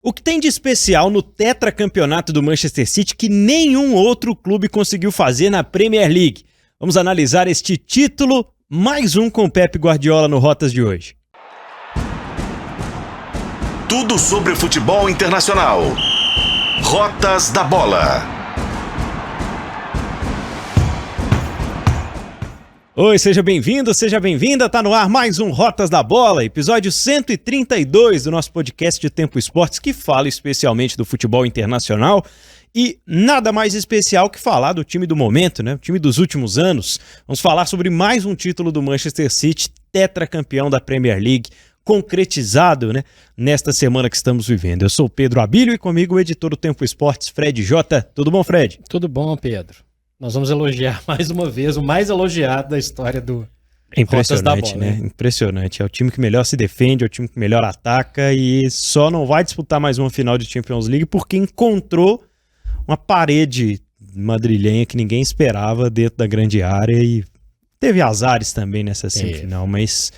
O que tem de especial no tetracampeonato do Manchester City que nenhum outro clube conseguiu fazer na Premier League? Vamos analisar este título, mais um com o Pep Guardiola no Rotas de hoje. Tudo sobre futebol internacional. Rotas da Bola. Oi, seja bem-vindo, seja bem-vinda, tá no ar mais um Rotas da Bola, episódio 132 do nosso podcast de Tempo Esportes, que fala especialmente do futebol internacional e nada mais especial que falar do time do momento, né? O time dos últimos anos. Vamos falar sobre mais um título do Manchester City, tetracampeão da Premier League, concretizado, né, nesta semana que estamos vivendo. Eu sou o Pedro Abílio e comigo o editor do Tempo Esportes, Fred Jota. Tudo bom, Fred? Tudo bom, Pedro. Nós vamos elogiar mais uma vez o mais elogiado da história do Impressionante, Rotas da Bola, né? Impressionante. É o time que melhor se defende, é o time que melhor ataca e só não vai disputar mais uma final de Champions League porque encontrou uma parede madrilhenha que ninguém esperava dentro da grande área e teve azares também nessa semifinal, mas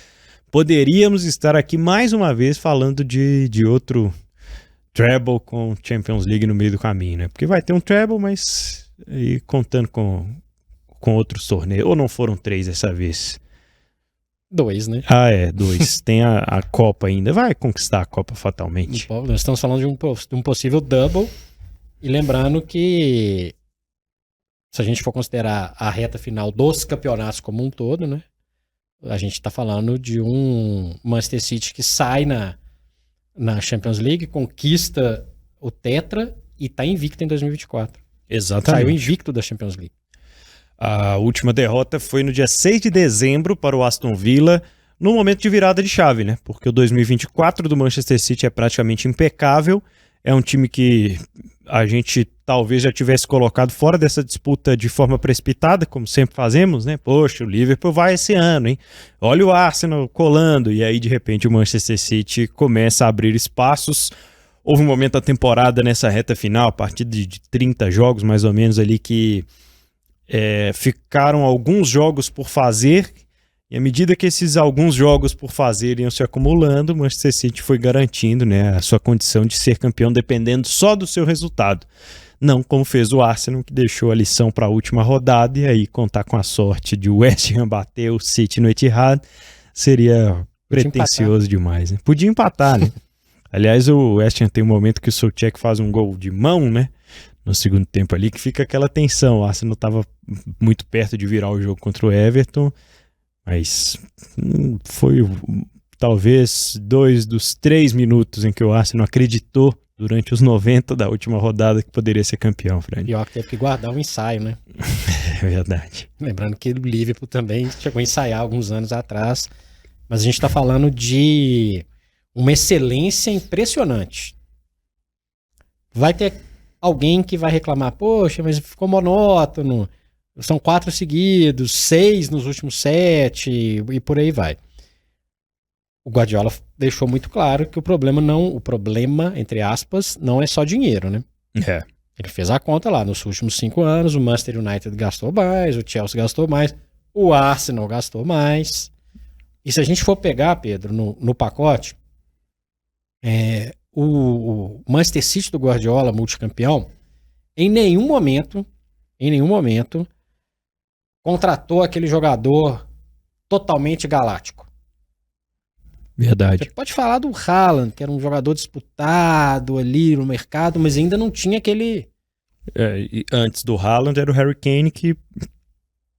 poderíamos estar aqui mais uma vez falando de outro treble com Champions League no meio do caminho, né? Porque vai ter um treble, mas e contando com outros torneios. Ou não foram 3 dessa vez? 2, né? Ah, é, 2. Tem a Copa ainda. Vai conquistar a Copa fatalmente. Nós estamos falando de um possível double. E lembrando que, se a gente for considerar a reta final dos campeonatos como um todo, né? A gente está falando de um Manchester City que sai na Champions League, conquista o Tetra e está invicto em 2024. Exatamente. Saiu invicto da Champions League. A última derrota foi no dia 6 de dezembro para o Aston Villa, no momento de virada de chave, né? Porque o 2024 do Manchester City é praticamente impecável. É um time que a gente talvez já tivesse colocado fora dessa disputa de forma precipitada, como sempre fazemos, né? Poxa, o Liverpool vai esse ano, hein? Olha o Arsenal colando. E aí, de repente, o Manchester City começa a abrir espaços. Houve um momento da temporada nessa reta final, a partir de 30 jogos mais ou menos ali, que ficaram alguns jogos por fazer, e à medida que esses alguns jogos por fazer iam se acumulando, o Manchester City foi garantindo, né, a sua condição de ser campeão dependendo só do seu resultado. Não como fez o Arsenal, que deixou a lição para a última rodada, e aí contar com a sorte de o West Ham bater o City no Etihad seria pretensioso demais, né? Podia empatar, né? Aliás, o West Ham tem um momento que o Souček faz um gol de mão, né? No segundo tempo ali, que fica aquela tensão. O Arsenal estava muito perto de virar o jogo contra o Everton, mas foi talvez 2 dos 3 minutos em que o Arsenal acreditou durante os 90 da última rodada que poderia ser campeão, Fred. Pior que teve que guardar um ensaio, né? É verdade. Lembrando que o Liverpool também chegou a ensaiar alguns anos atrás, mas a gente está falando de uma excelência impressionante. Vai ter alguém que vai reclamar, poxa, mas ficou monótono, são 4 seguidos, 6 nos últimos 7 e por aí vai. O Guardiola deixou muito claro que o problema, entre aspas, não é só dinheiro, né? É. Ele fez a conta lá, nos últimos 5 anos, o Manchester United gastou mais, o Chelsea gastou mais, o Arsenal gastou mais. E se a gente for pegar, Pedro, no pacote, o Manchester City do Guardiola, multicampeão, em nenhum momento, contratou aquele jogador totalmente galáctico. Verdade. Você pode falar do Haaland, que era um jogador disputado ali no mercado, mas ainda não tinha aquele... E antes do Haaland era o Harry Kane, que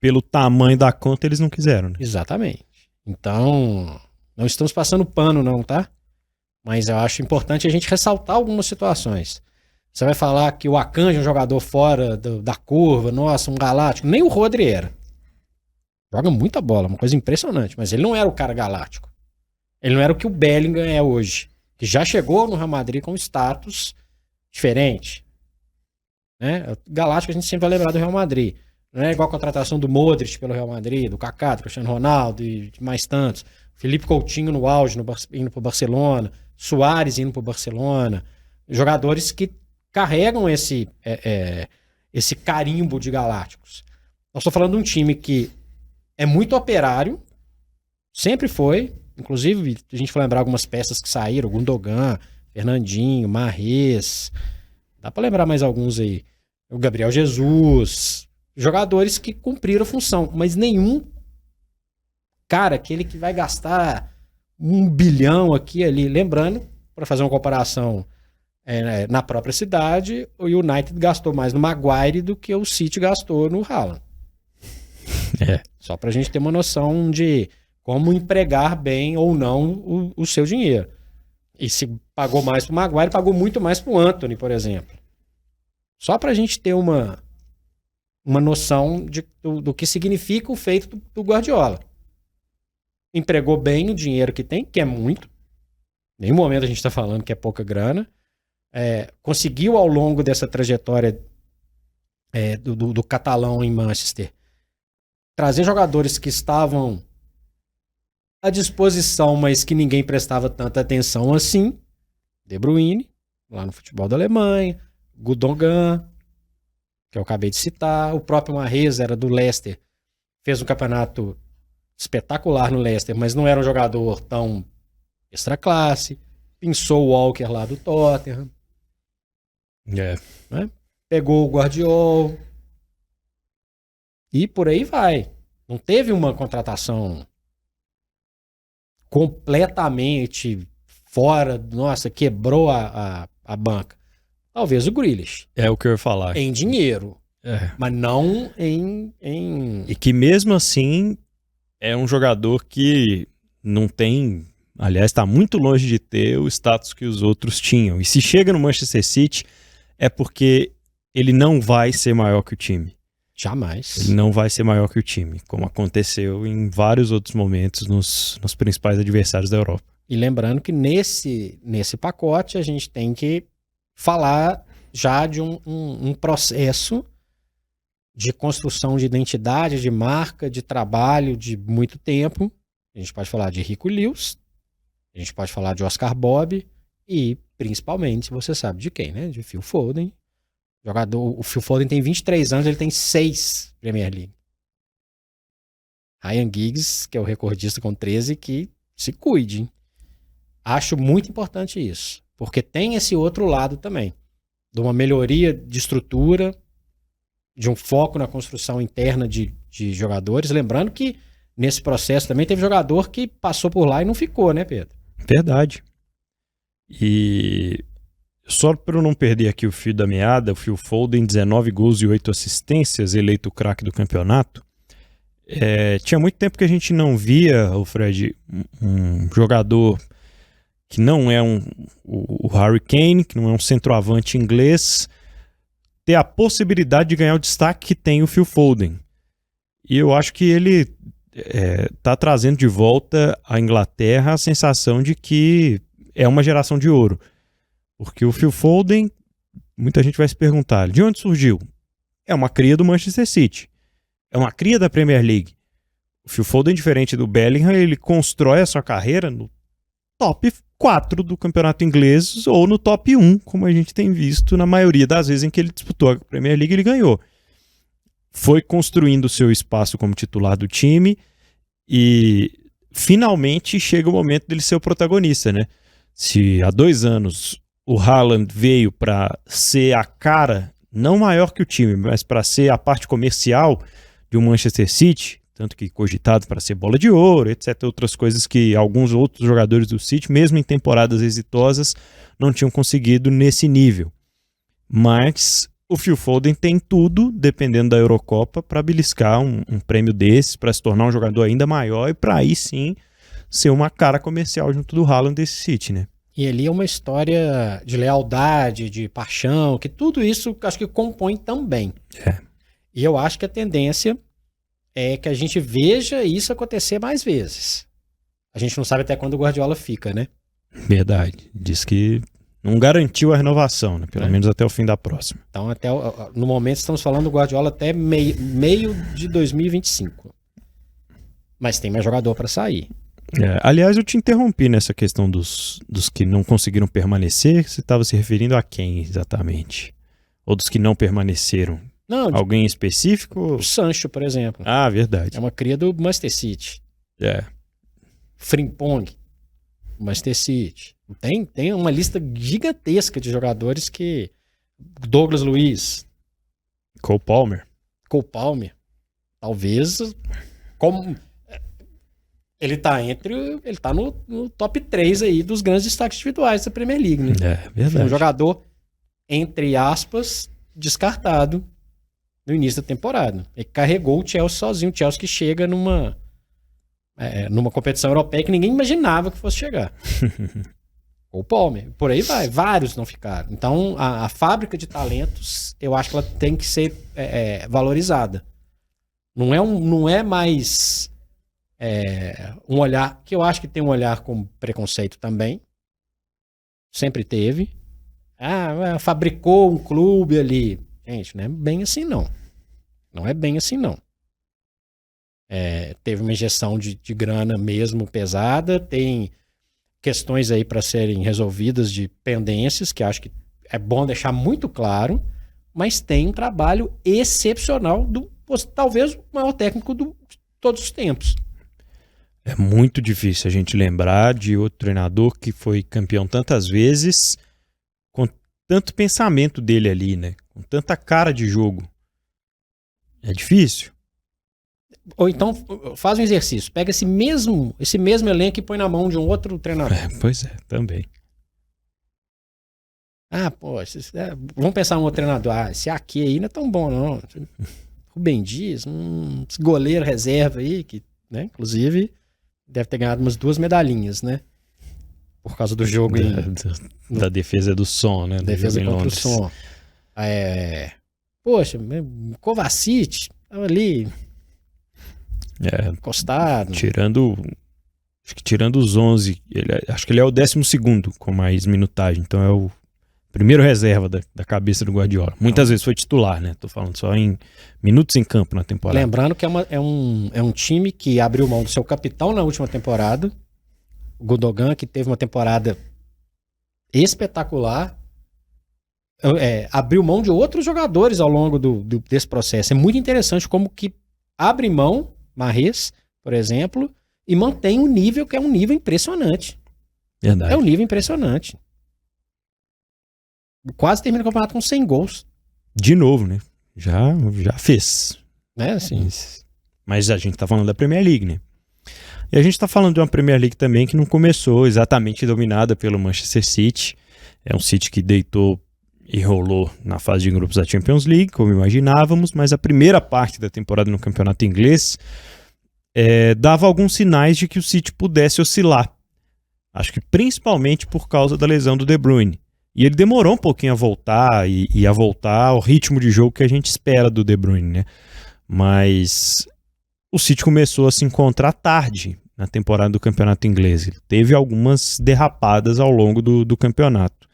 pelo tamanho da conta eles não quiseram, né? Exatamente. Então, não estamos passando pano não, tá? Mas eu acho importante a gente ressaltar algumas situações. Você vai falar que o Akanji é um jogador fora da curva, nossa, um galáctico. Nem o Rodri era. Joga muita bola, uma coisa impressionante. Mas ele não era o cara galáctico. Ele não era o que o Bellingham é hoje. Que já chegou no Real Madrid com status diferente. Né? Galáctico a gente sempre vai lembrar do Real Madrid. Não é igual a contratação do Modric pelo Real Madrid, do Kaká, do Cristiano Ronaldo e de mais tantos. Felipe Coutinho no auge, indo para o Barcelona. Suárez indo para o Barcelona. Jogadores que carregam esse carimbo de galácticos. Nós estamos falando de um time que é muito operário, sempre foi, inclusive a gente vai lembrar algumas peças que saíram, o Gundogan, Fernandinho, Mahrez, dá pra lembrar mais alguns aí. O Gabriel Jesus, jogadores que cumpriram a função, mas nenhum cara, aquele que vai gastar 1 bilhão aqui e ali. Lembrando, para fazer uma comparação na própria cidade, o United gastou mais no Maguire do que o City gastou no Haaland. Só pra gente ter uma noção de como empregar bem ou não o seu dinheiro. E se pagou mais pro Maguire, pagou muito mais pro Antony, por exemplo. Só pra gente ter uma noção do que significa o feito do Guardiola. Empregou bem o dinheiro que tem, que é muito. Em nenhum momento a gente está falando que é pouca grana. Conseguiu, ao longo dessa trajetória do catalão em Manchester, trazer jogadores que estavam à disposição, mas que ninguém prestava tanta atenção assim. De Bruyne, lá no futebol da Alemanha. Gundogan, que eu acabei de citar. O próprio Mahrez era do Leicester. Fez um campeonato espetacular no Leicester, mas não era um jogador tão extra classe. Pinçou o Walker lá do Tottenham. Né? Pegou o Guardiola. E por aí vai. Não teve uma contratação completamente fora, nossa, quebrou a banca. Talvez o Grealish. É o que eu ia falar. Em dinheiro. Mas não em... E que mesmo assim é um jogador que não tem... Aliás, está muito longe de ter o status que os outros tinham. E se chega no Manchester City é porque ele não vai ser maior que o time. Jamais. Ele não vai ser maior que o time, como aconteceu em vários outros momentos nos principais adversários da Europa. E lembrando que nesse pacote a gente tem que falar já de um processo de construção de identidade, de marca, de trabalho de muito tempo. A gente pode falar de Rico Lewis, a gente pode falar de Oscar Bob e, principalmente, você sabe de quem, né? De Phil Foden. O Phil Foden tem 23 anos, ele tem 6 Premier League. Ryan Giggs, que é o recordista com 13, que se cuide, hein? Acho muito importante isso, porque tem esse outro lado também, de uma melhoria de estrutura, de um foco na construção interna de jogadores. Lembrando que nesse processo também teve jogador que passou por lá e não ficou, né, Pedro? Verdade. E só para eu não perder aqui o fio da meada, o Phil Foden, 19 gols e 8 assistências, eleito o craque do campeonato. Tinha muito tempo que a gente não via, o Fred, um jogador que não é o Harry Kane, que não é um centroavante inglês, ter a possibilidade de ganhar o destaque que tem o Phil Foden. E eu acho que ele está trazendo de volta à Inglaterra a sensação de que é uma geração de ouro. Porque o Phil Foden, muita gente vai se perguntar, de onde surgiu? É uma cria do Manchester City. É uma cria da Premier League. O Phil Foden, diferente do Bellingham, ele constrói a sua carreira no top 4 do campeonato inglês ou no top 1, como a gente tem visto na maioria das vezes em que ele disputou a Premier League, ele ganhou. Foi construindo o seu espaço como titular do time e finalmente chega o momento dele ser o protagonista, né? Se há 2 anos o Haaland veio para ser a cara, não maior que o time, mas para ser a parte comercial de um Manchester City, tanto que cogitado para ser bola de ouro, etc. Outras coisas que alguns outros jogadores do City, mesmo em temporadas exitosas, não tinham conseguido nesse nível. Mas o Phil Foden tem tudo, dependendo da Eurocopa, para beliscar um prêmio desses, para se tornar um jogador ainda maior e para aí sim ser uma cara comercial junto do Haaland desse City, né? E ali é uma história de lealdade, de paixão, que tudo isso acho que compõe também. E eu acho que a tendência é que a gente veja isso acontecer mais vezes. A gente não sabe até quando o Guardiola fica, né? Verdade. Diz que não garantiu a renovação, né? Pelo menos até o fim da próxima. Então, no momento, estamos falando do Guardiola até meio de 2025. Mas tem mais jogador para sair. Aliás, eu te interrompi nessa questão dos que não conseguiram permanecer. Você estava se referindo a quem exatamente? Ou dos que não permaneceram? Não, alguém específico? O Sancho, por exemplo. Ah, verdade. É uma cria do Manchester City. É. Frimpong, Manchester City. Tem uma lista gigantesca de jogadores que... Douglas Luiz, Cole Palmer. Talvez... Como... Ele tá no top 3 aí dos grandes destaques individuais da Premier League, né? É verdade. Um jogador, entre aspas, descartado no início da temporada. Ele carregou o Chelsea sozinho. O Chelsea que chega numa competição europeia que ninguém imaginava que fosse chegar. O Palmer. Por aí vai. Vários não ficaram. Então, a fábrica de talentos, eu acho que ela tem que ser valorizada. Não é mais um olhar, que eu acho que tem um olhar com preconceito também. Sempre teve. Fabricou um clube ali. Gente, não é bem assim, não. Não é bem assim, não. Teve uma injeção de grana mesmo pesada, tem questões aí para serem resolvidas de pendências, que acho que é bom deixar muito claro, mas tem um trabalho excepcional talvez o maior técnico de todos os tempos. É muito difícil a gente lembrar de outro treinador que foi campeão tantas vezes, com tanto pensamento dele ali, né? Com tanta cara de jogo. É difícil. Ou então faz um exercício, pega esse mesmo elenco e põe na mão de um outro treinador. Pois é, também. Vamos pensar um outro treinador. Esse aqui aí não é tão bom, não. Rubem Dias, esse goleiro reserva aí, que, né, inclusive, deve ter ganhado umas 2 medalhinhas, né? Por causa do jogo da defesa do som, né? Defesa contra o som. Kovacic, tava ali encostado. Tirando os 11, acho que ele é o 12º com mais minutagem, então é o primeiro reserva da cabeça do Guardiola. Muitas vezes foi titular, né? Tô falando só em minutos em campo na temporada. Lembrando que é um time que abriu mão do seu capitão na última temporada, o Gundogan, que teve uma temporada espetacular, abriu mão de outros jogadores ao longo desse processo. É muito interessante como que abre mão, Mahrez, por exemplo, e mantém um nível que é um nível impressionante. Verdade. É um nível impressionante. Quase termina o campeonato com 100 gols. De novo, né? Já fez. Assim. Mas a gente tá falando da Premier League, né? E a gente tá falando de uma Premier League também que não começou exatamente dominada pelo Manchester City. É um City que deitou e rolou na fase de grupos da Champions League, como imaginávamos, mas a primeira parte da temporada no campeonato inglês dava alguns sinais de que o City pudesse oscilar. Acho que principalmente por causa da lesão do De Bruyne. E ele demorou um pouquinho a voltar e a voltar ao ritmo de jogo que a gente espera do De Bruyne, né? Mas o City começou a se encontrar tarde na temporada do campeonato inglês. Ele teve algumas derrapadas ao longo do campeonato.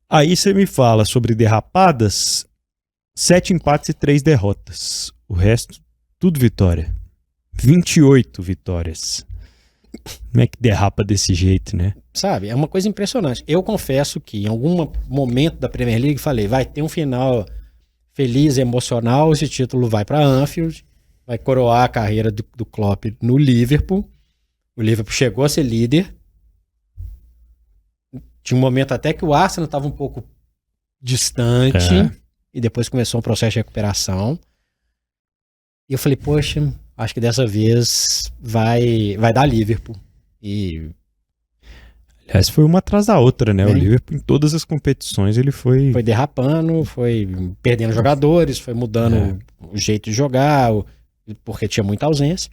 Aí você me fala sobre derrapadas, 7 empates e 3 derrotas. O resto, tudo vitória. 28 vitórias. Como é que derrapa desse jeito, né? Sabe, é uma coisa impressionante. Eu confesso que em algum momento da Premier League falei, vai ter um final feliz e emocional, esse título vai para Anfield, vai coroar a carreira do Klopp no Liverpool. O Liverpool chegou a ser líder. Tinha um momento até que o Arsenal estava um pouco distante e depois começou um processo de recuperação. E eu falei, poxa, acho que dessa vez vai dar Liverpool. E aliás, foi uma atrás da outra, né? O Liverpool, em todas as competições, ele foi derrapando, foi perdendo jogadores, foi mudando o jeito de jogar, porque tinha muita ausência.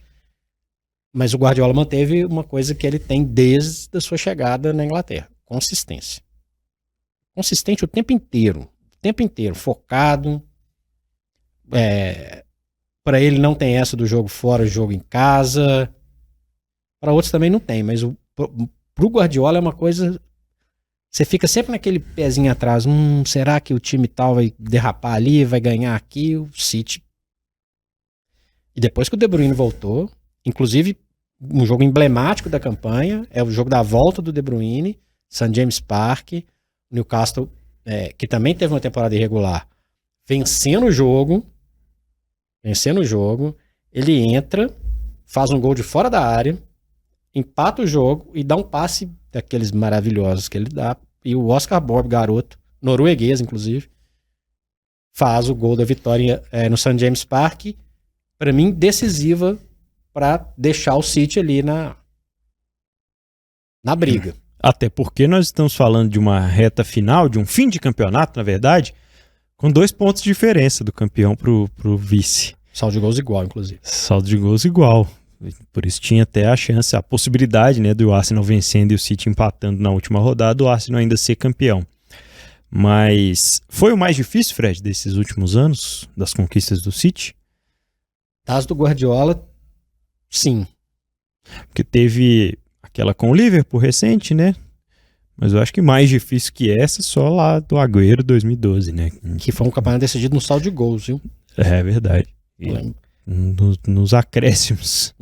Mas o Guardiola manteve uma coisa que ele tem desde a sua chegada na Inglaterra: consistência. Consistente o tempo inteiro, focado. Para ele não tem essa do jogo fora, jogo em casa. Para outros também não tem, mas pro Guardiola é uma coisa... Você fica sempre naquele pezinho atrás. Será que o time tal vai derrapar ali, vai ganhar aqui? O City. E depois que o De Bruyne voltou, inclusive um jogo emblemático da campanha, é o jogo da volta do De Bruyne, St. James Park, Newcastle, que também teve uma temporada irregular, vencendo o jogo, ele entra, faz um gol de fora da área, empata o jogo e dá um passe daqueles maravilhosos que ele dá. E o Oscar Bob, garoto, norueguês, inclusive, faz o gol da vitória no St. James Park, para mim, decisiva para deixar o City ali na briga. Até porque nós estamos falando de uma reta final, de um fim de campeonato, na verdade, com 2 pontos de diferença do campeão pro vice. Saldo de gols igual, inclusive. Saldo de gols igual. Por isso tinha até a chance, a possibilidade, né, do Arsenal vencendo e o City empatando na última rodada, o Arsenal ainda ser campeão. Mas foi o mais difícil, Fred, desses últimos anos, das conquistas do City? Das do Guardiola, sim. Porque teve aquela com o Liverpool recente, né? Mas eu acho que mais difícil que essa só lá do Agüero 2012, né? Que foi um campeonato decidido no saldo de gols, viu? É verdade. Nos acréscimos.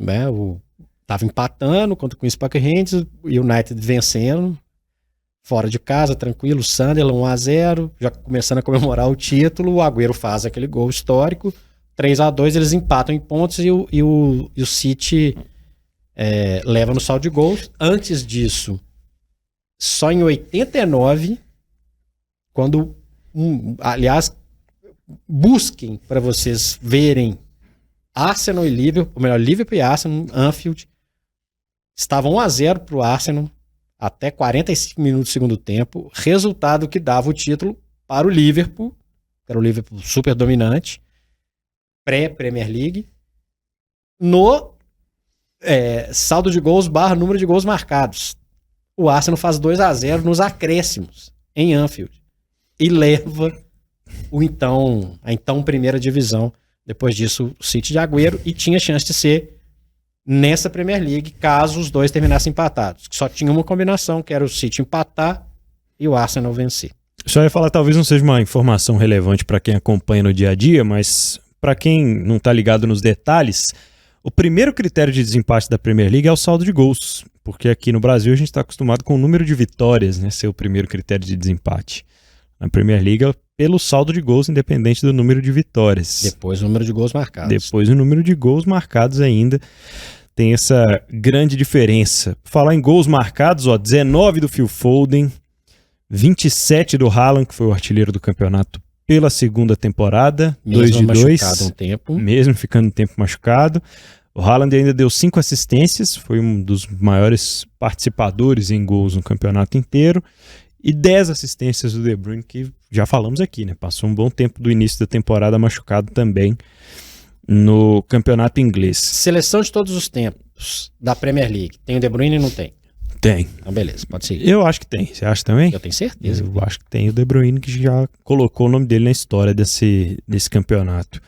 Tava empatando contra o Queen's Park Rangers, o United vencendo, fora de casa, tranquilo, Sunderland 1-0, já começando a comemorar o título, o Agüero faz aquele gol histórico, 3-2, eles empatam em pontos e o City leva no saldo de gols. Antes disso, só em 89, quando, aliás, busquem para vocês verem Arsenal e Liverpool, ou melhor, Liverpool e Arsenal, Anfield, estavam 1-0 para o Arsenal até 45 minutos do segundo tempo, resultado que dava o título para o Liverpool, que era o Liverpool super dominante, pré-Premier League, no saldo de gols / número de gols marcados. O Arsenal faz 2-0 nos acréscimos em Anfield e leva a então primeira divisão. Depois disso, o City de Agüero, e tinha chance de ser nessa Premier League, caso os dois terminassem empatados. Só tinha uma combinação, que era o City empatar e o Arsenal vencer. Só ia falar, talvez não seja uma informação relevante para quem acompanha no dia a dia, mas para quem não está ligado nos detalhes, o primeiro critério de desempate da Premier League é o saldo de gols, porque aqui no Brasil a gente está acostumado com o número de vitórias, né, ser o primeiro critério de desempate. Na Premier League é pelo saldo de gols, independente do número de vitórias. Depois o número de gols marcados. Depois o número de gols marcados ainda tem essa grande diferença. Falar em gols marcados, 19 do Phil Foden, 27 do Haaland, que foi o artilheiro do campeonato pela segunda temporada, 2 de 2, mesmo ficando um tempo machucado. O Haaland ainda deu 5 assistências, foi um dos maiores participadores em gols no campeonato inteiro. E 10 assistências do De Bruyne, que já falamos aqui, né? Passou um bom tempo do início da temporada machucado também no campeonato inglês. Seleção de todos os tempos da Premier League. Tem o De Bruyne e não tem? Tem. Então beleza, pode seguir. Eu acho que tem. Você acha também? Eu tenho certeza. Eu acho que tem o De Bruyne, que já colocou o nome dele na história desse campeonato.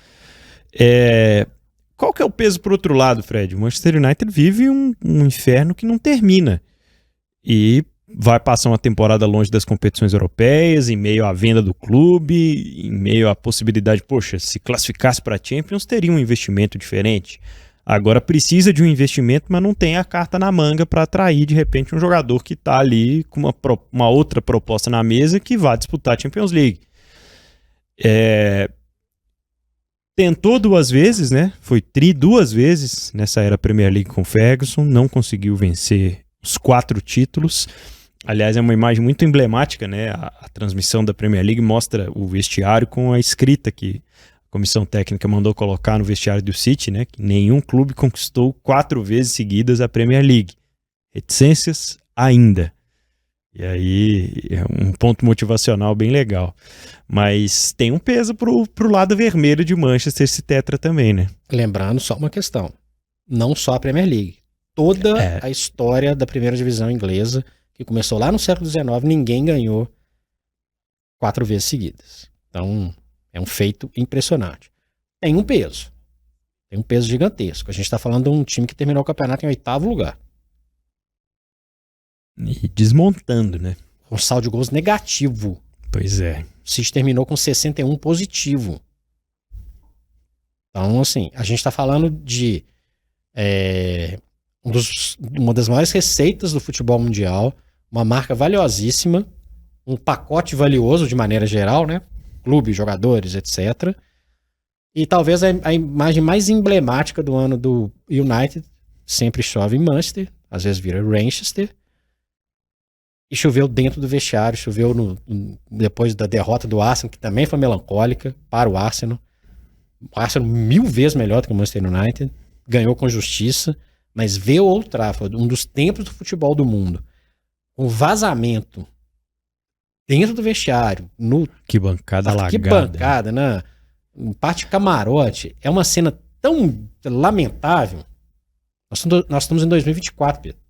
Qual que é o peso por outro lado, Fred? O Manchester United vive um inferno que não termina. E vai passar uma temporada longe das competições europeias, em meio à venda do clube, em meio à possibilidade, se classificasse para a Champions, teria um investimento diferente. Agora precisa de um investimento, mas não tem a carta na manga para atrair, de repente, um jogador que está ali com uma outra proposta na mesa que vai disputar a Champions League. Tentou 2 vezes, né? Foi 2 vezes nessa era Premier League com Ferguson, não conseguiu vencer os 4 títulos. Aliás, é uma imagem muito emblemática, né? A transmissão da Premier League mostra o vestiário com a escrita que a comissão técnica mandou colocar no vestiário do City, né? Que nenhum clube conquistou 4 vezes seguidas a Premier League. Reticências ainda. E aí é um ponto motivacional bem legal. Mas tem um peso pro lado vermelho de Manchester esse tetra também, né? Lembrando só uma questão. Não só a Premier League. Toda a história da primeira divisão inglesa, que começou lá no século XIX, ninguém ganhou 4 vezes seguidas. Então, é um feito impressionante. Tem um peso. Tem um peso gigantesco. A gente está falando de um time que terminou o campeonato em 8º lugar. E desmontando, né? Com saldo de gols negativo. Pois é. O City terminou com 61 positivo. Então, assim, a gente está falando de uma das maiores receitas do futebol mundial, uma marca valiosíssima, um pacote valioso de maneira geral, né? Clube, jogadores, etc. E talvez a imagem mais emblemática do ano do United, sempre chove em Manchester, às vezes vira Manchester. E choveu dentro do vestiário, choveu depois da derrota do Arsenal, que também foi melancólica para o Arsenal. O Arsenal 1000 vezes melhor do que o Manchester United, ganhou com justiça, mas ver o Old Trafford, um dos templos do futebol do mundo, com vazamento dentro do vestiário, que bancada alagada. Que bancada, né? Parte camarote, é uma cena tão lamentável. Nós estamos em 2024, Pedro.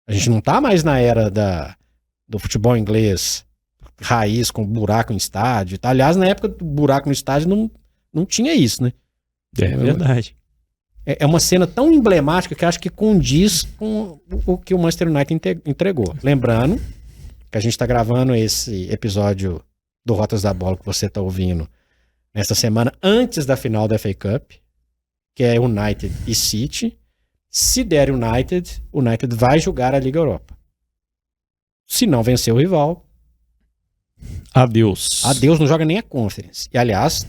A gente não tá mais na era do futebol inglês raiz, com buraco em estádio. Tá? Aliás, na época do buraco no estádio não tinha isso, né? É verdade. É uma cena tão emblemática que acho que condiz com o que o Manchester United entregou. Lembrando que a gente tá gravando esse episódio do Rotas da Bola que você tá ouvindo nesta semana antes da final da FA Cup, que é United e City. Se der United, o United vai jogar a Liga Europa. Se não vencer o rival, adeus. Adeus, não joga nem a Conference. E aliás,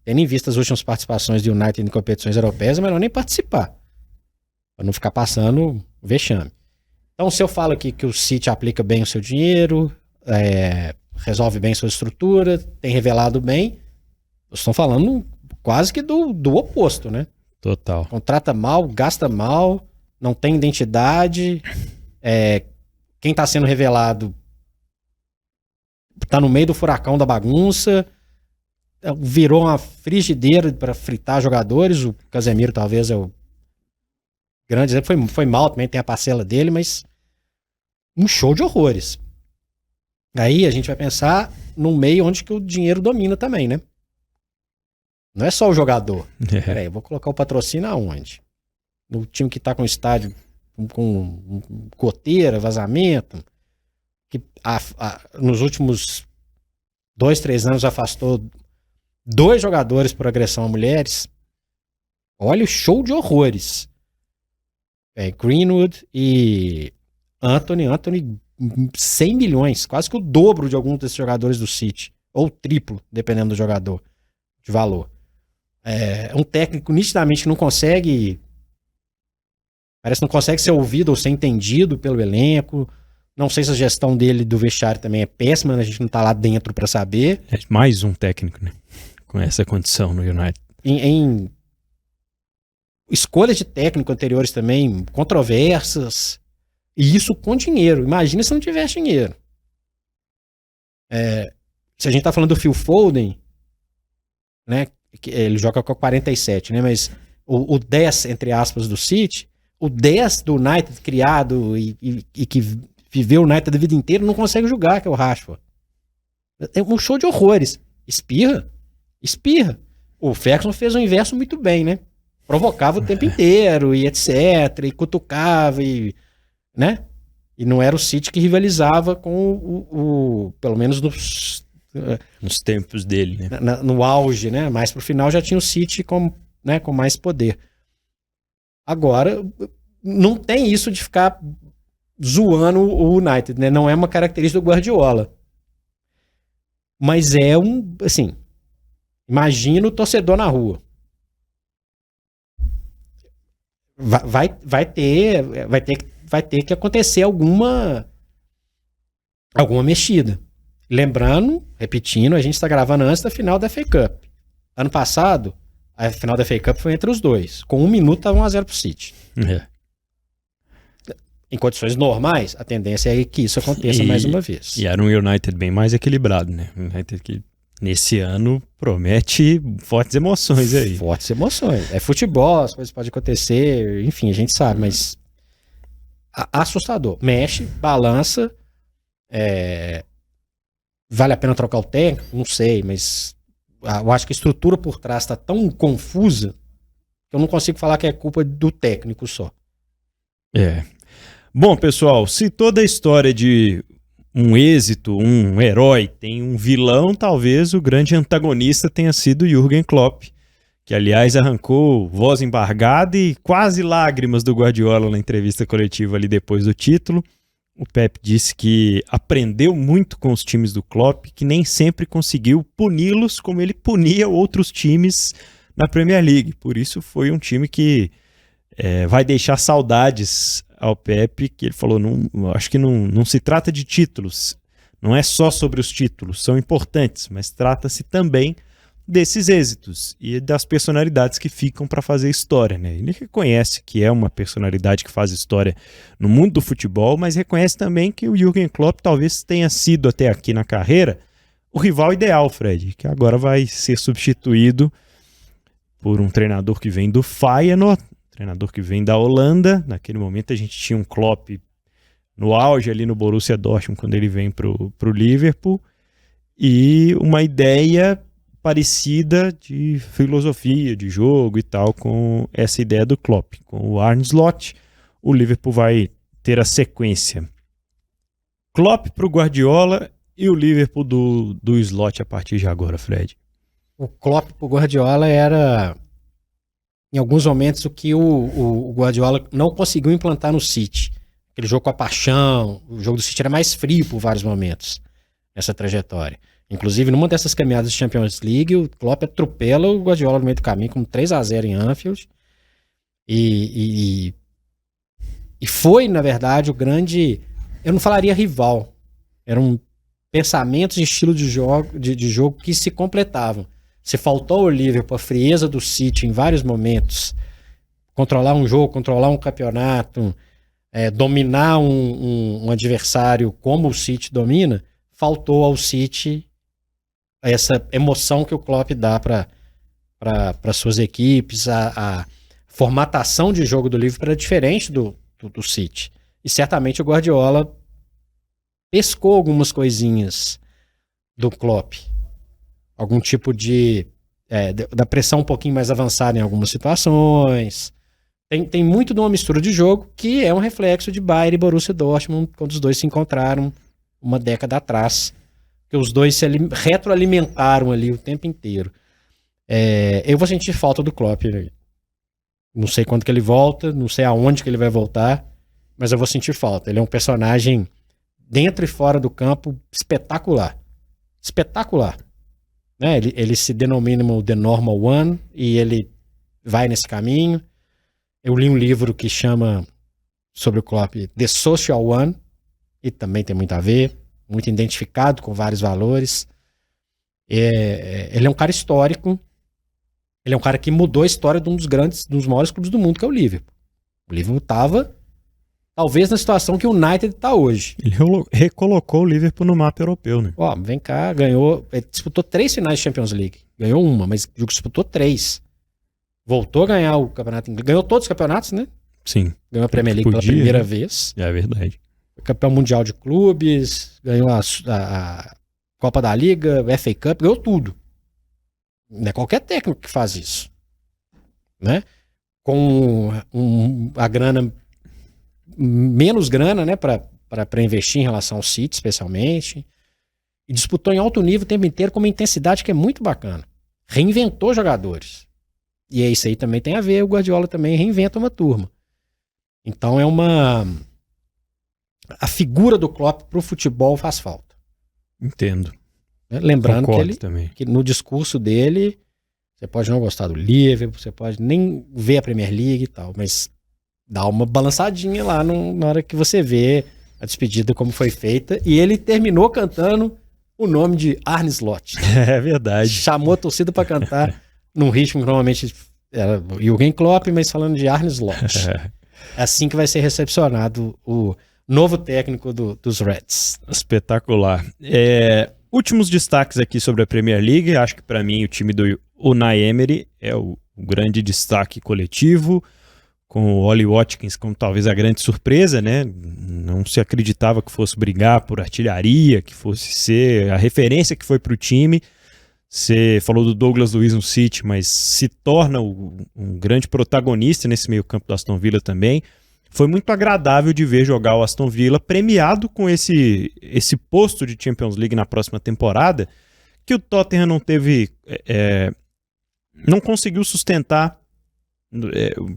tendo em vista as últimas participações de United em competições europeias, é melhor nem participar. Para não ficar passando vexame. Então, se eu falo aqui que o City aplica bem o seu dinheiro, resolve bem sua estrutura, tem revelado bem, nós estamos falando quase que do oposto, né? Total. Contrata mal, gasta mal, não tem identidade. Quem está sendo revelado está no meio do furacão da bagunça. Virou uma frigideira para fritar jogadores. O Casemiro talvez é o grande exemplo. Foi mal também, tem a parcela dele, mas um show de horrores. Aí a gente vai pensar num meio onde que o dinheiro domina também, né? Não é só o jogador. Peraí, eu vou colocar o patrocínio aonde? No time que tá com estádio com goteira, vazamento, que nos últimos 2-3 anos afastou 2 jogadores por agressão a mulheres. Olha o show de horrores. Greenwood e Anthony 100 milhões, quase que o dobro de alguns desses jogadores do City, ou triplo, dependendo do jogador, de valor. Um técnico nitidamente que não consegue, parece que não consegue ser ouvido ou ser entendido pelo elenco. Não sei se a gestão dele do vestiário também é péssima, a gente não tá lá dentro para saber. Mais um técnico, né? Com essa condição no United. Em escolhas de técnico anteriores também, controversas, e isso com dinheiro. Imagina se não tivesse dinheiro. Se a gente tá falando do Phil Foden, né? Ele joga com 47, né? Mas o 10, entre aspas, do City, o 10 do United criado e que viveu o United a vida inteira, não consegue jogar, que é o Rashford. É um show de horrores. Espirra. O Ferguson fez o inverso muito bem, né? Provocava o tempo inteiro, e etc, e cutucava, né? E não era o City que rivalizava com pelo menos nos tempos dele, né? No auge, né? Mas pro final já tinha o City com mais poder. Agora, não tem isso de ficar zoando o United, né? Não é uma característica do Guardiola. Mas assim, imagina o torcedor na rua. Vai ter que acontecer alguma mexida. Lembrando, repetindo, a gente está gravando antes da final da FA Cup. Ano passado, a final da FA Cup foi entre os dois. Com 1 minuto, estava 1-0 pro City. Em condições normais, a tendência é que isso aconteça mais uma vez. E era um United bem mais equilibrado, né? Um United que nesse ano promete fortes emoções aí. Fortes emoções. É futebol, as coisas podem acontecer, enfim, a gente sabe, mas assustador. Mexe, balança, vale a pena trocar o técnico? Não sei, mas eu acho que a estrutura por trás está tão confusa que eu não consigo falar que é culpa do técnico só. Bom, pessoal, se toda a história de um êxito, um herói tem um vilão, talvez o grande antagonista tenha sido Jürgen Klopp, que aliás arrancou voz embargada e quase lágrimas do Guardiola na entrevista coletiva ali depois do título. O Pep disse que aprendeu muito com os times do Klopp, que nem sempre conseguiu puni-los como ele punia outros times na Premier League. Por isso foi um time que vai deixar saudades ao Pepe, que ele falou, acho que não se trata de títulos, não é só sobre os títulos, são importantes, mas trata-se também desses êxitos e das personalidades que ficam para fazer história, né? Ele reconhece que é uma personalidade que faz história no mundo do futebol, mas reconhece também que o Jürgen Klopp talvez tenha sido até aqui na carreira o rival ideal, Fred, que agora vai ser substituído por um treinador que vem do Feyenoord, treinador que vem da Holanda. Naquele momento a gente tinha um Klopp no auge ali no Borussia Dortmund quando ele vem pro Liverpool, e uma ideia parecida de filosofia, de jogo e tal, com essa ideia do Klopp. Com o Arne Slot, o Liverpool vai ter a sequência. Klopp pro Guardiola e o Liverpool do Slot a partir de agora, Fred. O Klopp pro Guardiola era, em alguns momentos, o que o Guardiola não conseguiu implantar no City. Aquele jogo com a paixão, o jogo do City era mais frio por vários momentos nessa trajetória. Inclusive, numa dessas caminhadas de Champions League, o Klopp atropela o Guardiola no meio do caminho com 3-0 em Anfield. E foi, na verdade, o grande... Eu não falaria rival. Eram pensamentos e estilos de jogo que se completavam. Se faltou ao Liverpool a frieza do City em vários momentos, controlar um jogo, controlar um campeonato, dominar um adversário como o City domina, faltou ao City essa emoção que o Klopp dá para suas equipes. A formatação de jogo do Liverpool era diferente do City. E certamente o Guardiola pescou algumas coisinhas do Klopp. Algum tipo da pressão um pouquinho mais avançada em algumas situações. Tem muito de uma mistura de jogo que é um reflexo de Bayern e Borussia Dortmund, quando os dois se encontraram uma década atrás. Que os dois se retroalimentaram ali o tempo inteiro. Eu vou sentir falta do Klopp. Não sei quando que ele volta, não sei aonde que ele vai voltar, mas eu vou sentir falta. Ele é um personagem dentro e fora do campo espetacular. Espetacular. Né? Ele se denomina o The Normal One e ele vai nesse caminho. Eu li um livro que chama, sobre o Klopp, The Social One, e também tem muito a ver, muito identificado com vários valores. Ele é um cara histórico, ele é um cara que mudou a história de um dos maiores clubes do mundo, que é o Liverpool. O Liverpool estava, talvez, na situação que o United está hoje. Ele recolocou o Liverpool no mapa europeu, né? Ó, vem cá, ganhou, disputou 3 finais de Champions League. Ganhou uma, mas disputou 3. Voltou a ganhar o campeonato inglês. Ganhou todos os campeonatos, né? Sim. Ganhou a Premier League pela primeira vez. É verdade. Campeão mundial de clubes, ganhou a Copa da Liga, FA Cup, ganhou tudo. Não é qualquer técnico que faz isso. Né? Com a grana, menos grana, né, para investir em relação ao City, especialmente. E disputou em alto nível o tempo inteiro com uma intensidade que é muito bacana. Reinventou jogadores. E é isso aí também tem a ver, o Guardiola também reinventa uma turma. Então a figura do Klopp pro futebol faz falta. Entendo. Lembrando também. Que no discurso dele, você pode não gostar do Liverpool, você pode nem ver a Premier League e tal, mas dá uma balançadinha lá na hora que você vê a despedida como foi feita. E ele terminou cantando o nome de Arne Slot. É verdade. Chamou a torcida para cantar num ritmo que normalmente era o Jürgen Klopp, mas falando de Arne Slot. É assim que vai ser recepcionado o novo técnico dos Reds. Espetacular. Últimos destaques aqui sobre a Premier League. Acho que para mim o time do Unai Emery é o grande destaque coletivo, com o Ollie Watkins como talvez a grande surpresa, né? Não se acreditava que fosse brigar por artilharia, que fosse ser a referência que foi para o time. Você falou do Douglas Luiz no City, mas se torna um grande protagonista nesse meio campo do Aston Villa também. Foi muito agradável de ver jogar o Aston Villa premiado com esse posto de Champions League na próxima temporada, que o Tottenham não teve, não conseguiu sustentar.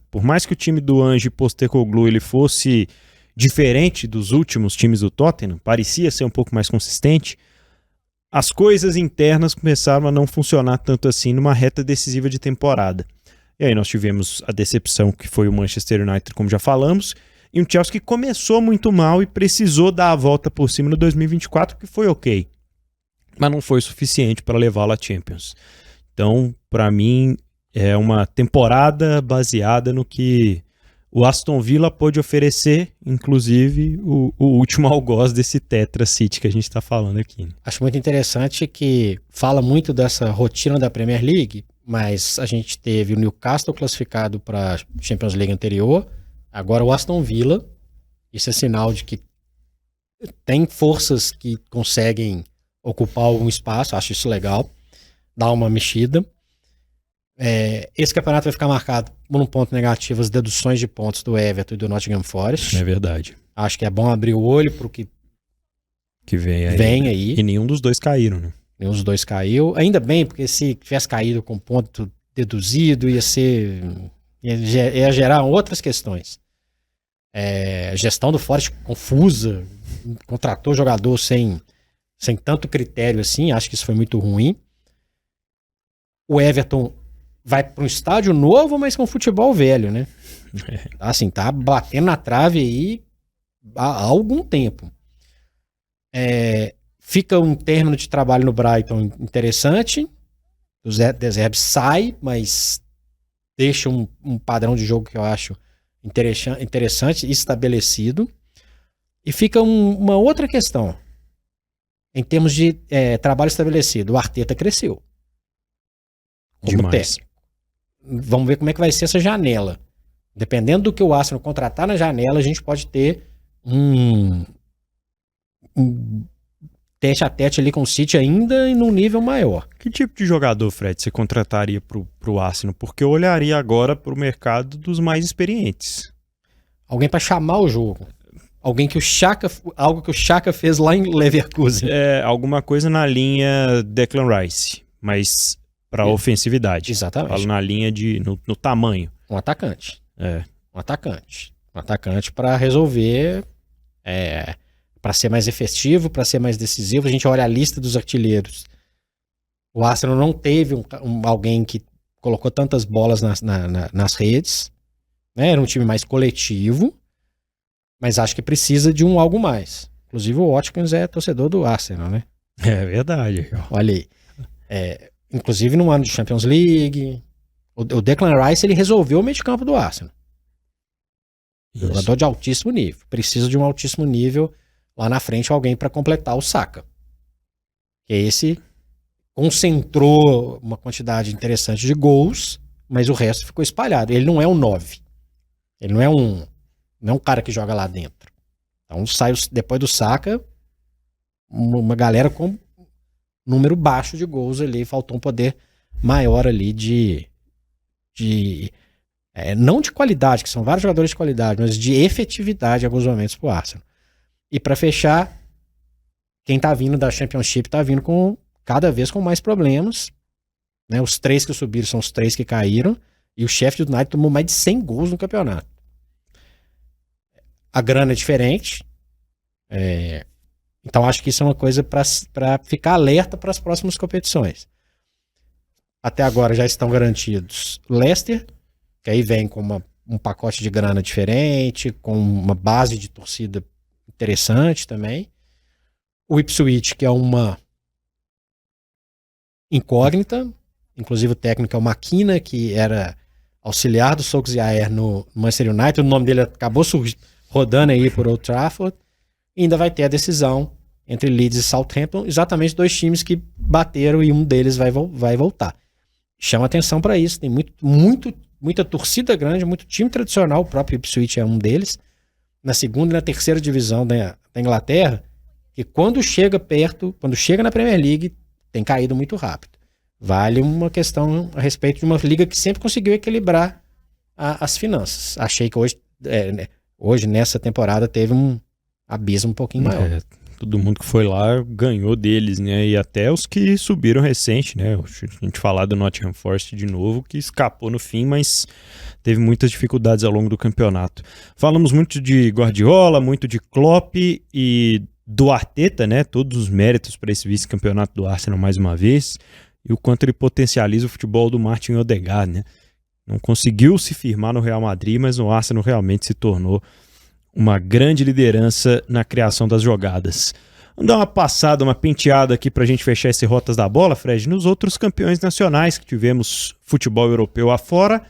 Por mais que o time do Ange Postecoglou ele fosse diferente dos últimos times do Tottenham, parecia ser um pouco mais consistente, as coisas internas começaram a não funcionar tanto assim numa reta decisiva de temporada. E aí nós tivemos a decepção que foi o Manchester United, como já falamos, E um Chelsea que começou muito mal e precisou dar a volta por cima no 2024, que foi ok. Mas não foi suficiente para levá-lo à Champions. Então, para mim, é uma temporada baseada no que o Aston Villa pôde oferecer, inclusive o último algoz desse Tetra City que a gente está falando aqui. Acho muito interessante que fala muito dessa rotina da Premier League, mas a gente teve o Newcastle classificado para a Champions League anterior, agora o Aston Villa. Isso é sinal de que tem forças que conseguem ocupar algum espaço, acho isso legal, dá uma mexida. Esse campeonato vai ficar marcado por um ponto negativo, as deduções de pontos do Everton e do Nottingham Forest. É verdade. Acho que é bom abrir o olho para o que vem aí. E nenhum dos dois caíram, né? Nenhum dos dois caiu. Ainda bem, porque se tivesse caído com ponto deduzido, ia gerar outras questões. A gestão do Forest confusa, contratou jogador sem tanto critério assim, acho que isso foi muito ruim. O Everton vai para um estádio novo, mas com futebol velho, né? Assim, tá batendo na trave aí há algum tempo. Fica um término de trabalho no Brighton interessante. O Zé De Zerbi sai, mas deixa um padrão de jogo que eu acho interessante e estabelecido. E fica uma outra questão. Em termos de trabalho estabelecido, o Arteta cresceu. Como técnico. Vamos ver como é que vai ser essa janela. Dependendo do que o Arsenal contratar na janela, a gente pode ter um tete a tete ali com o City ainda em um nível maior. Que tipo de jogador, Fred, você contrataria pro Arsenal? Porque eu olharia agora pro mercado dos mais experientes. Alguém para chamar o jogo. Algo que o Xhaka fez lá em Leverkusen. Alguma coisa na linha Declan Rice, mas para ofensividade. Exatamente. Falo na linha no tamanho. Um atacante. Um atacante para resolver, para ser mais efetivo, para ser mais decisivo. A gente olha a lista dos artilheiros. O Arsenal não teve alguém que colocou tantas bolas nas redes. Né? Era um time mais coletivo, mas acho que precisa de algo mais. Inclusive o Watkins é torcedor do Arsenal, né? É verdade. Olha aí. Inclusive no ano de Champions League, o Declan Rice ele resolveu o meio de campo do Arsenal. Isso. Jogador de altíssimo nível. Precisa de um altíssimo nível lá na frente, alguém para completar o Saka. Que esse concentrou uma quantidade interessante de gols, mas o resto ficou espalhado. Ele não é um 9. Ele não é um cara que joga lá dentro. Então sai depois do Saka uma galera com número baixo de gols ali, faltou um poder maior ali não de qualidade, que são vários jogadores de qualidade, mas de efetividade em alguns momentos pro Arsenal. E para fechar, quem tá vindo da Championship tá vindo cada vez com mais problemas, né? Os 3 que subiram são os 3 que caíram, e o Sheffield United tomou mais de 100 gols no campeonato. A grana é diferente, então acho que isso é uma coisa para ficar alerta para as próximas competições. Até agora já estão garantidos Leicester, que aí vem com um pacote de grana diferente, com uma base de torcida interessante também. O Ipswich, que é uma incógnita, inclusive o técnico é o Maquina, que era auxiliar do Solskjaer no Manchester United, o nome dele acabou rodando aí por Old Trafford. E ainda vai ter a decisão entre Leeds e Southampton, exatamente 2 times que bateram e um deles vai voltar. Chama atenção para isso, tem muita torcida grande, muito time tradicional, o próprio Ipswich é um deles, na segunda e na terceira divisão da Inglaterra, que quando chega na Premier League, tem caído muito rápido. Vale uma questão a respeito de uma liga que sempre conseguiu equilibrar as finanças. Achei que hoje nessa temporada, teve um abismo um pouquinho maior. Todo mundo que foi lá ganhou deles, né? E até os que subiram recente, né? A gente falar do Nottingham Forest de novo, que escapou no fim, mas teve muitas dificuldades ao longo do campeonato. Falamos muito de Guardiola, muito de Klopp e do Arteta, né? Todos os méritos para esse vice-campeonato do Arsenal mais uma vez. E o quanto ele potencializa o futebol do Martin Odegaard, né? Não conseguiu se firmar no Real Madrid, mas o Arsenal realmente se tornou uma grande liderança na criação das jogadas. Vamos dar uma passada, uma penteada aqui pra gente fechar esse Rotas da Bola, Fred, nos outros campeões nacionais que tivemos futebol europeu afora.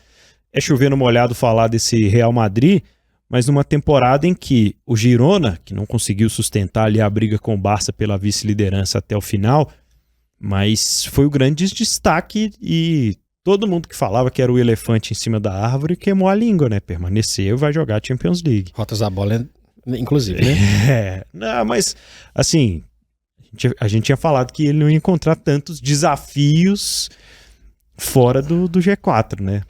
É chover no molhado falar desse Real Madrid, mas numa temporada em que o Girona, que não conseguiu sustentar ali a briga com o Barça pela vice-liderança até o final, mas foi o grande destaque e todo mundo que falava que era o elefante em cima da árvore queimou a língua, né? Permaneceu e vai jogar a Champions League. Rotas da Bola, inclusive, né? Não, mas assim, a gente tinha falado que ele não ia encontrar tantos desafios fora do G4, né?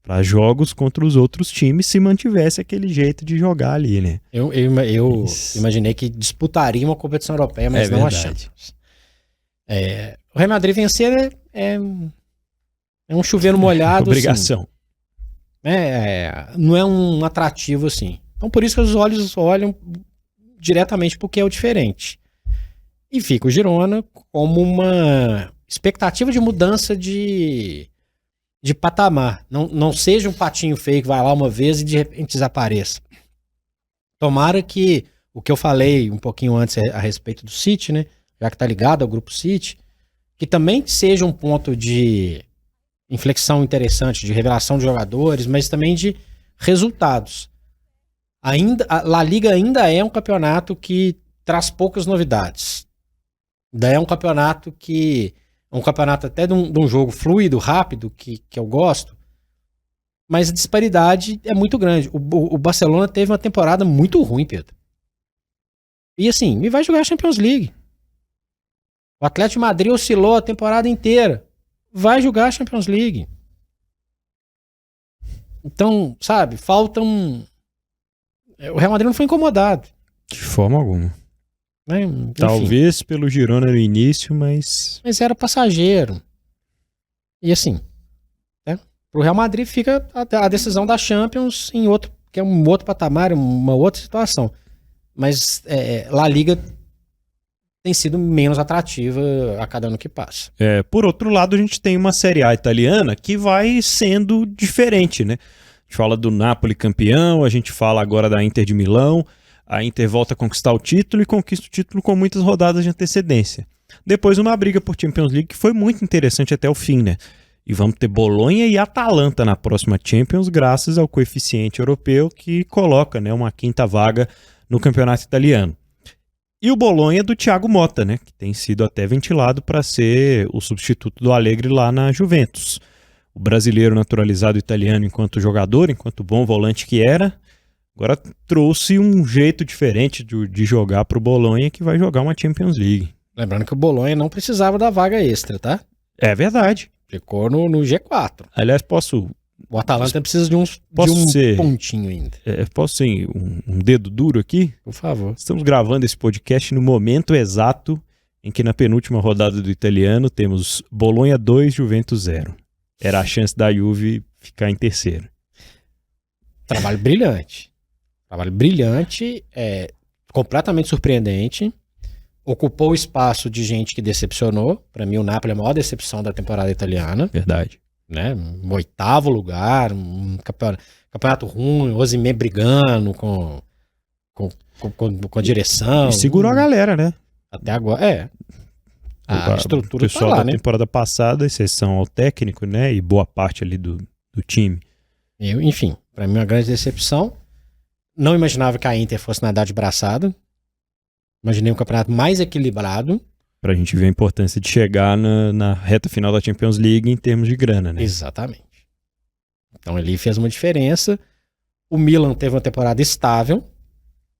Para jogos contra os outros times, se mantivesse aquele jeito de jogar ali, né? Eu imaginei que disputaria uma competição europeia, mas não achamos. O Real Madrid vencer é um chover no molhado. Obrigação. Assim, não é um atrativo assim. Então por isso que os olhos olham diretamente porque é o diferente. E fica o Girona como uma expectativa de mudança de patamar. Não seja um patinho feio que vai lá uma vez e de repente desapareça. Tomara que o que eu falei um pouquinho antes a respeito do City, né? Já que tá ligado ao grupo City, que também seja um ponto de inflexão interessante, de revelação de jogadores, mas também de resultados. A La Liga ainda é um campeonato que traz poucas novidades. Ainda é um campeonato até de um jogo fluido, rápido, que eu gosto, mas a disparidade é muito grande. O Barcelona teve uma temporada muito ruim, Pedro. E assim, vai jogar a Champions League. O Atlético de Madrid oscilou a temporada inteira. Vai jogar a Champions League. Então, sabe, o Real Madrid não foi incomodado. De forma alguma. Né? Talvez pelo Girona no início, mas era passageiro. E assim, né? Pro Real Madrid fica a decisão da Champions que é um outro patamar, uma outra situação. Mas La Liga tem sido menos atrativa a cada ano que passa. Por outro lado, a gente tem uma Série A italiana que vai sendo diferente, né? A gente fala do Napoli campeão, a gente fala agora da Inter de Milão. A Inter volta a conquistar o título e conquista o título com muitas rodadas de antecedência. Depois uma briga por Champions League que foi muito interessante até o fim, né? E vamos ter Bolonha e Atalanta na próxima Champions, graças ao coeficiente europeu que coloca, né, uma quinta vaga no campeonato italiano. E o Bolonha do Thiago Motta, né, que tem sido até ventilado para ser o substituto do Allegri lá na Juventus. O brasileiro naturalizado italiano enquanto jogador, enquanto bom volante que era, agora trouxe um jeito diferente de jogar para o Bolonha, que vai jogar uma Champions League. Lembrando que o Bolonha não precisava da vaga extra, tá? É verdade. Ficou no G4. Aliás, o Atalanta precisa de um pontinho ainda. Posso ser um dedo duro aqui? Por favor. Estamos gravando esse podcast no momento exato em que na penúltima rodada do italiano temos Bolonha 2, Juventus 0. Era a chance da Juve ficar em terceiro. Trabalho brilhante. Completamente surpreendente. Ocupou o espaço de gente que decepcionou. Para mim, o Napoli é a maior decepção da temporada italiana. Verdade. Né? Um 8º lugar, um campeonato ruim, o Osimhen brigando com a direção. E segurou a galera, né? Até agora, a estrutura o pessoal tá lá, da né? temporada passada, exceção ao técnico, né? E boa parte ali do time. Enfim, para mim, uma grande decepção. Não imaginava que a Inter fosse nadar de braçada. Imaginei um campeonato mais equilibrado. Pra gente ver a importância de chegar na reta final da Champions League em termos de grana, né? Exatamente. Então ali fez uma diferença. O Milan teve uma temporada estável.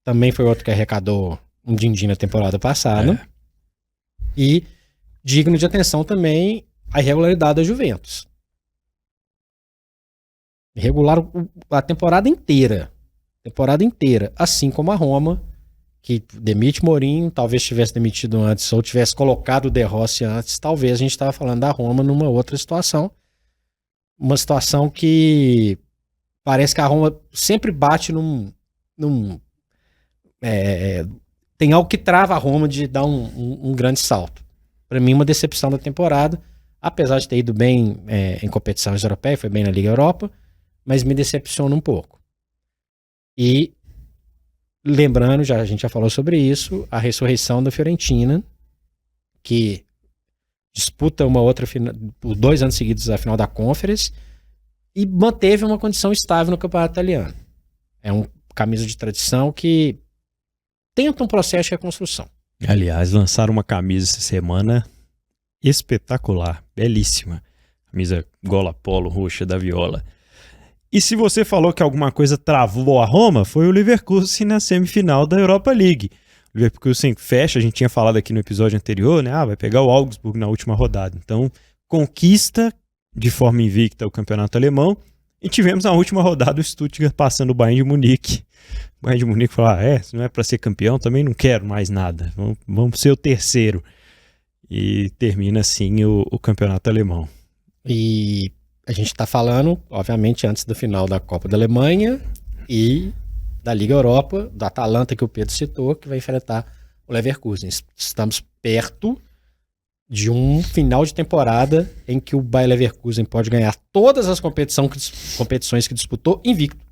Também foi outro que arrecadou um din-din na temporada passada. E digno de atenção também a irregularidade da Juventus. Irregular a temporada inteira. Assim como a Roma, que demite Mourinho, talvez tivesse demitido antes, ou tivesse colocado o De Rossi antes, talvez a gente estava falando da Roma numa outra situação. Uma situação que parece que a Roma sempre bate tem algo que trava a Roma de dar um grande salto. Para mim, uma decepção da temporada, apesar de ter ido bem em competições europeias, foi bem na Liga Europa, mas me decepciona um pouco. E lembrando, a gente já falou sobre isso, a ressurreição da Fiorentina, que disputa uma outra final, por 2 anos seguidos a final da Conference e manteve uma condição estável no campeonato italiano. É um camisa de tradição que tenta um processo de reconstrução. Aliás, lançaram uma camisa essa semana espetacular, belíssima. Camisa gola polo roxa da Viola. E se você falou que alguma coisa travou a Roma, foi o Leverkusen na semifinal da Europa League. O Leverkusen fecha, a gente tinha falado aqui no episódio anterior, né? Vai pegar o Augsburg na última rodada. Então, conquista de forma invicta o campeonato alemão. E tivemos na última rodada o Stuttgart passando o Bayern de Munique. O Bayern de Munique falou, se não é para ser campeão, também não quero mais nada. Vamos ser o terceiro. E termina assim o campeonato alemão. E a gente está falando, obviamente, antes do final da Copa da Alemanha e da Liga Europa, do Atalanta que o Pedro citou, que vai enfrentar o Leverkusen. Estamos perto de um final de temporada em que o Bayer Leverkusen pode ganhar todas as competições que disputou invicto.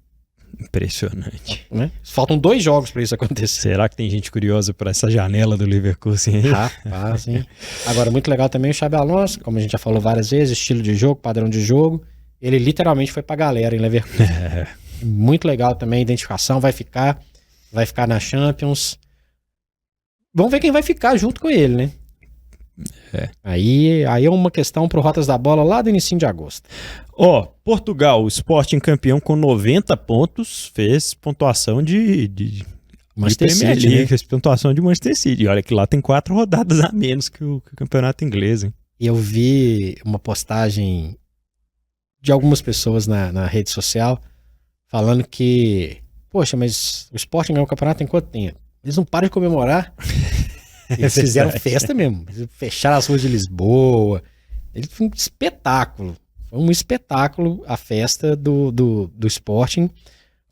Impressionante. Né? Faltam 2 jogos para isso acontecer. Será que tem gente curiosa para essa janela do Leverkusen aí? Rapaz, sim. Agora, muito legal também o Xabi Alonso, como a gente já falou várias vezes, estilo de jogo, padrão de jogo. Ele literalmente foi pra galera em Leverkusen. Muito legal também a identificação, vai ficar na Champions. Vamos ver quem vai ficar junto com ele, né? Aí é uma questão pro Rotas da Bola lá do início de agosto. Portugal, o Sporting campeão com 90 pontos, fez pontuação de Manchester Premier City, League, né? fez pontuação de Manchester City. E olha que lá tem 4 rodadas a menos que o campeonato inglês, hein? E eu vi uma postagem de algumas pessoas na rede social falando que, poxa, mas o Sporting ganhou o campeonato tem quanto tempo? Eles não param de comemorar. Eles fizeram festa mesmo. Eles fecharam as ruas de Lisboa. Foi um espetáculo. Foi um espetáculo a festa do Sporting,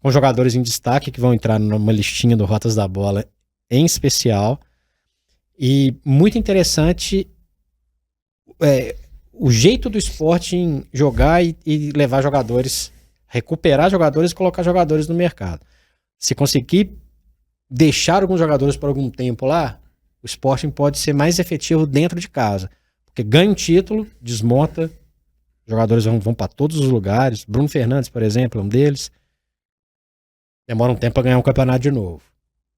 com jogadores em destaque que vão entrar numa listinha do Rotas da Bola em especial. E muito interessante o jeito do Sporting jogar e levar jogadores, recuperar jogadores e colocar jogadores no mercado. Se conseguir deixar alguns jogadores por algum tempo lá, o Sporting pode ser mais efetivo dentro de casa. Porque ganha um título, desmonta, jogadores vão para todos os lugares. Bruno Fernandes, por exemplo, é um deles. Demora um tempo para ganhar um campeonato de novo.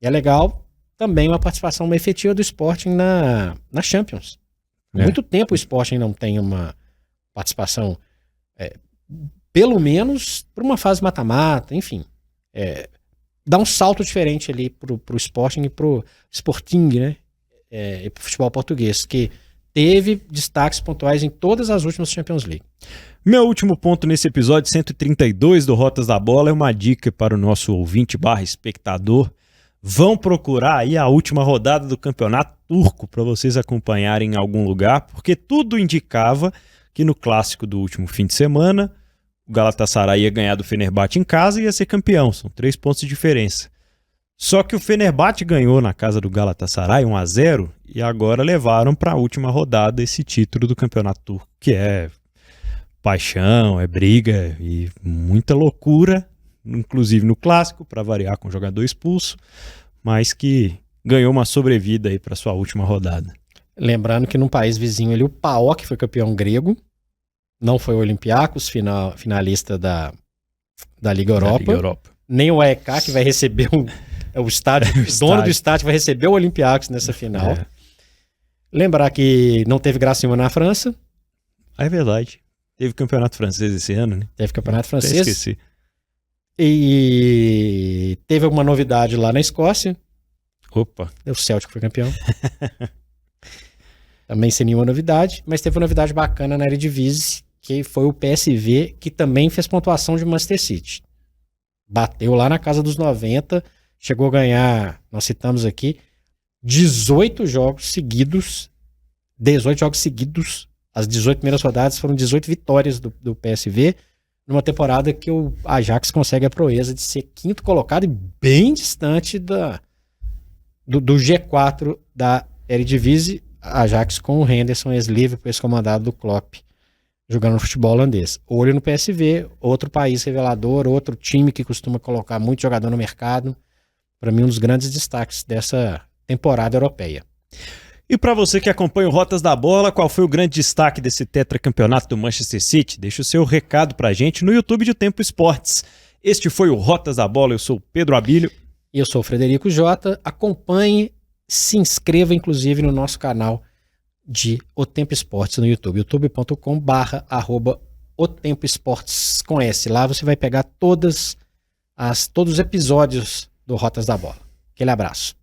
E é legal também uma participação efetiva do Sporting na Champions. Há muito tempo o Sporting não tem uma participação, pelo menos por uma fase mata-mata, enfim. Dá um salto diferente ali pro Sporting e pro Sporting, né? E pro futebol português, que teve destaques pontuais em todas as últimas Champions League. Meu último ponto nesse episódio 132 do Rotas da Bola é uma dica para o nosso ouvinte/espectador. Vão procurar aí a última rodada do campeonato turco para vocês acompanharem em algum lugar, porque tudo indicava que no clássico do último fim de semana o Galatasaray ia ganhar do Fenerbahçe em casa e ia ser campeão. São 3 pontos de diferença. Só que o Fenerbahçe ganhou na casa do Galatasaray 1-0 e agora levaram para a última rodada esse título do campeonato turco, que é paixão, é briga e muita loucura, inclusive no clássico, para variar com o jogador expulso, mas que ganhou uma sobrevida aí para sua última rodada. Lembrando que num país vizinho ali, o PAOK foi campeão grego, não foi o Olympiacos, finalista da Liga Europa. Nem o AEK, que vai receber o estádio, o dono do estádio vai receber o Olympiacos nessa final. Lembrar que não teve graça nenhuma na França. É verdade. Teve campeonato francês esse ano, né? Teve campeonato francês. Até esqueci. E teve alguma novidade lá na Escócia. Opa. O Celtic foi campeão. Também sem nenhuma novidade, mas teve uma novidade bacana na Eredivisie, que foi o PSV, que também fez pontuação de Manchester City. Bateu lá na casa dos 90, chegou a ganhar, nós citamos aqui, 18 jogos seguidos, as 18 primeiras rodadas foram 18 vitórias do PSV, numa temporada que o Ajax consegue a proeza de ser 5º colocado e bem distante do G4 da Eredivisie. Ajax com o Henderson, ex-Liverpool, ex-comandado do Klopp, jogando no futebol holandês. Olho no PSV, outro país revelador, outro time que costuma colocar muito jogador no mercado. para mim, um dos grandes destaques dessa temporada europeia. E para você que acompanha o Rotas da Bola, qual foi o grande destaque desse tetracampeonato do Manchester City? Deixa o seu recado pra gente no YouTube de Tempo Esportes. Este foi o Rotas da Bola, eu sou o Pedro Abílio. E eu sou o Frederico Jota. Acompanhe, se inscreva inclusive no nosso canal de O Tempo Esportes no YouTube, youtube.com/@otempoesportes com S. Lá você vai pegar todos os episódios do Rotas da Bola. Aquele abraço.